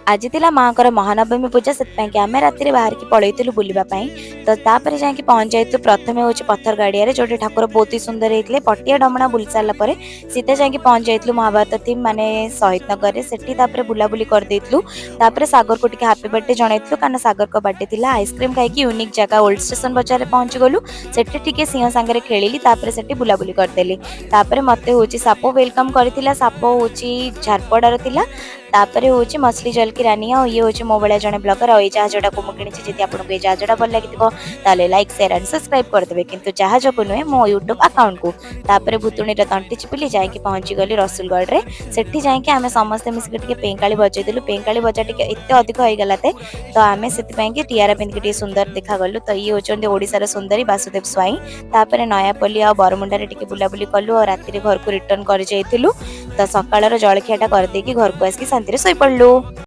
आज थिला माँकर महानवमी पूजा से आम राति बाहर की पलैलु बुलवाई। तो तापर जाकि पहुँच जाइलु प्रथम हूँ पत्थर गाड़िया जो ठाकुर बहुत ही सुंदर होते पटिया डमणा बुल सारापर सीधे जाकि पहुँच जाइलु महाभारत थीम माने शहीद नगर में से बुलाबुली करदेलु। सागर को हापी बर्थडे जनइलु कारण सागर को बर्थडे थी आइसक्रीम खाई यूनिक जगह ओल्ड स्टेशन बजार में पहुँची गलु से सिंह सांगे खेली से बुलाबुली करदेली। मत हूँ साप वेलकम करथिला साप हूँ झारपड़ार थिला। तापर हूँ मछली जल की रानी और ये हूँ मो भाया जड़े ब्लगर और जहाजा को मुझे किसी आपको ये जहाजा भल लगे लाइक शेयर एंड सब्सक्राइब करदे किंतु जहाज को नुहे मो यूट्यूब अकाउंट को। तापर भूतुणी तंटी चिपिली जाकि पहुँची गली रसुलगढ़ में सेठी जाकि आम समस्ते मिसिक पेंकाली बजेदेलु। पेंकाली बजा टे एत अधिक होगला तो आम से टीआर पिंधिक सुंदर देखा गलु। तो ये होती ओडिशार सुंदरी वासुदेव स्वाई। तापर नयापल्ली आ बरमुंडारे टिके बुलाबुली कलु और राति घर को रिटर्न कर तो सकाळ जलखियाटा करदेकी घर को आसिक शांति शोपड़ू।